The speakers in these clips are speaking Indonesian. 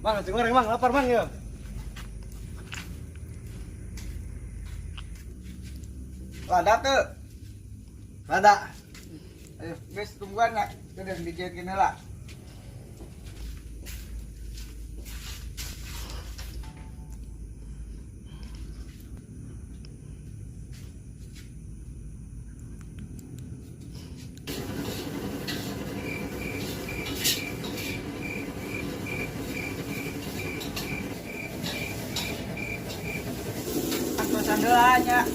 Mang, nasi goreng mang, lapar mang ya. Lada tuh. Ada. Ayo, guys, tungguan nak. Sudah dijahit gini lah. Aku sandelanya.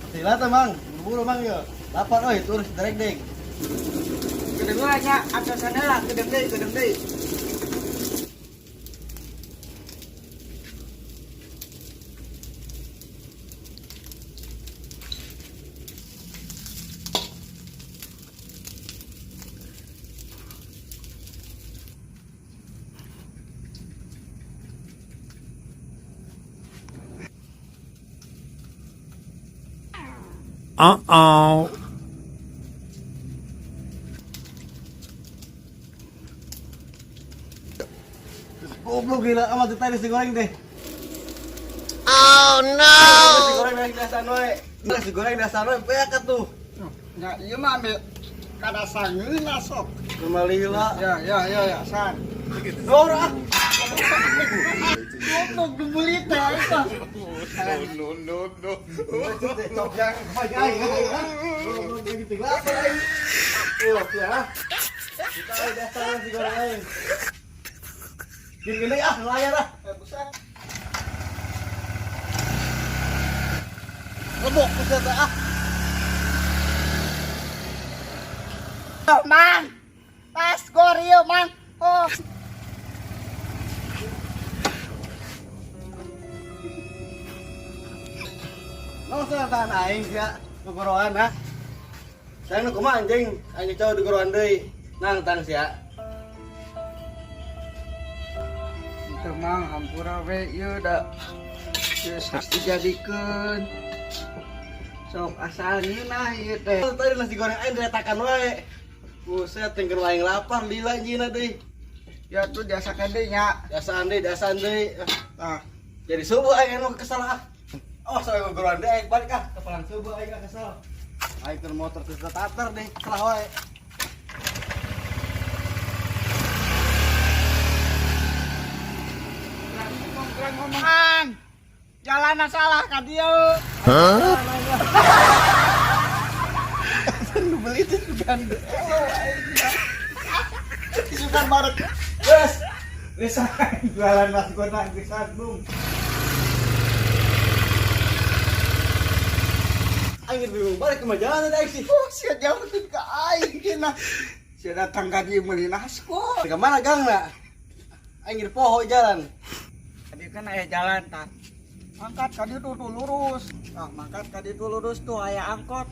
Sila tuh mang, buru mang ya. Lapar oi, turun derek deng. Kedengarannya aku sandela, kedeng deui. Uh-oh. Goblok gila amat tadi nasi goreng deh. Oh no. Nasi goreng dari dasar we. Nasi goreng dasar we beak tuh. Ya, iya mah ambil kada sangeuna sok. Kemalila. Ya, san. Dora. Goblok gebelit teh eta. No. Cok yang banyak ya. Goblok gitu lapar ai. Ya. Kita dasar nasi goreng lain. Gini ah, layar ah. Buset. Lebok buset ah. Mang. Tas goril, Mang. Oh. Nong sa tahan aing sia kegoroan ah. Saya nu kumaha anjing, anjing cowok di goroan deui. Nang tang sia. Itu Mang hampura we ieu da. Geus dijadikeun. Sok asal ngeunah ieu teh. Tadi nasi goreng aing diretakan wae. Buset, tinggal aing lapar lila anjingna deui. Ya tuh diasakeun deui nya. Dasaan deui. Tah. Jadi subuh aing anu kesal ah. Oh, saya goroan deui aing balik ah. Kepalan subuh aing kesal. Aing keur motor terus tatar deh, salah wae. Kurang ngomong. Jalan salah ka dieu. Lu beli itu kan. Sukan barat. Bes. Bisa jualan nasi goreng di Bandung. Aing bingung balik ke Majalah tadi sih. Oh, sia jauh teh ka aing kena. Sia datang ka dieu meuli nasko. Ke mana gangna? Aing di poho jalan. Tadi kan aya jalan tah. Angkat ka dieu tuh lurus. Tah, mangkat ka dieu lurus tuh aya angkot.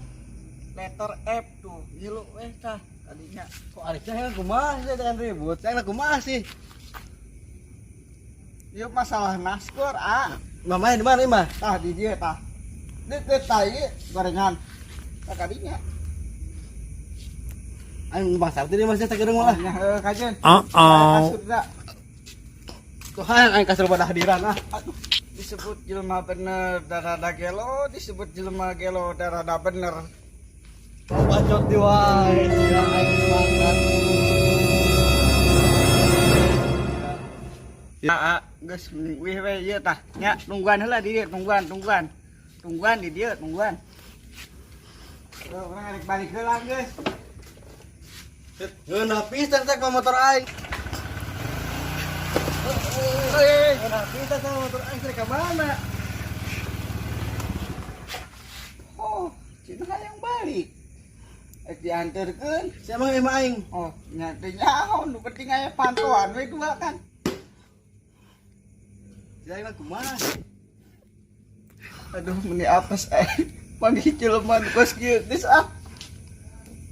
Letter F tuh. Ngilu weh tah tadinya. Kok Arifnya yang kumaha sih dengan ribut? Saya kumaha sih? Ieu masalah naskor, ah. Mamanya di mana, Imah? Tah di dieu tah. Dit tai gorengan. Tah kadinya. Aing Bang Sakti dia masih tak gedung malah. Nya kajen. Uh-oh. Tuhan aing kasih pada hadiran ah. Aduh, disebut jelema bener darada gelo, disebut jelema gelo darada bener. Mau bacot di wae, sia aing semangat. Ya, geus wih we ieu tah. Nya tungguan heula di dieu, tungguan. Tungguan di dieu, tungguan. Urang arek balik heula geus. Ngeunah pisan teh ka motor aing. Ngeunah pisan sama motor aing teh ka mana? Oh, cina hayang balik. Diantarkeun. Siapa emang aing? Oh, nya teh nyaho nu penting aya pantoan we dua kan. Sia aing kumaha? Aduh, meni apes panggil jelema nu geus kieu geus ah.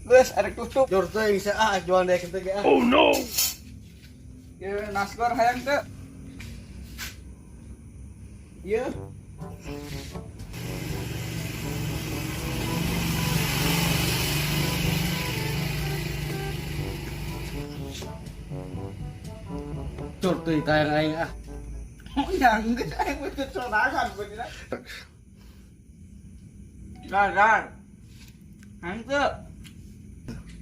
Geus arek tutup. Jor teh sia ah jual deh kita ge ah. Oh no. Ieu naskor hayang teu. Ieu. Cur teuing tayang aing ah. Oh yang geus aing wujud sorangan bener. Dar. Hangteu.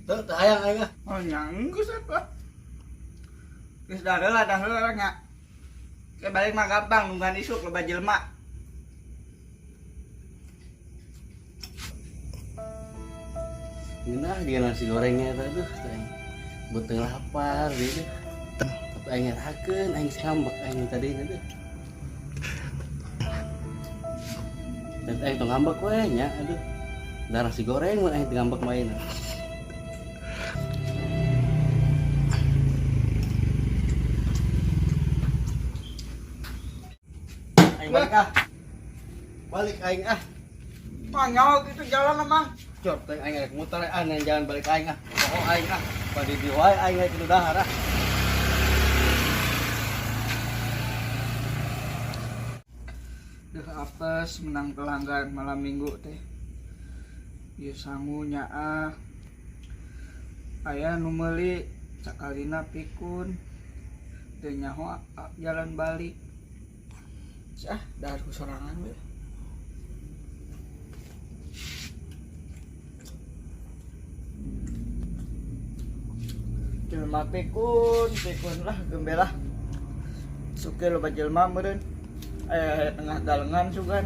Teu tayang aing ah. Oh yang geus apa? Geus dah heula nya. Ke balik mah gampang nunggan isuk loba jelema. Ngeunah dia nasi gorengnya eta tuh aing. Beuteung lapar deui. Tapi aing ngerakeun aing ngambek aing tadi teh. Dan aing tong ngambek we nya aduh. Da nasi goreng mun aing teu ngambek main. Aing balik ah. Balik aing ah. Mah gitu jalan emang. Cor teh aing rek muter aneh jalan balik aing ah. Oh aing ah. Padi di wae aing rek kitu dahar ah. Duh apes menang pelanggan malam minggu teh. Ieu sangu nyaah. Aya nu meuli sakalina pikun. Teu nyaho jalan balik. Cah, dahar ku sorangan we. Jelma pikun lah gembela. Suke loba jelma meureun. Tengah galengan sugan.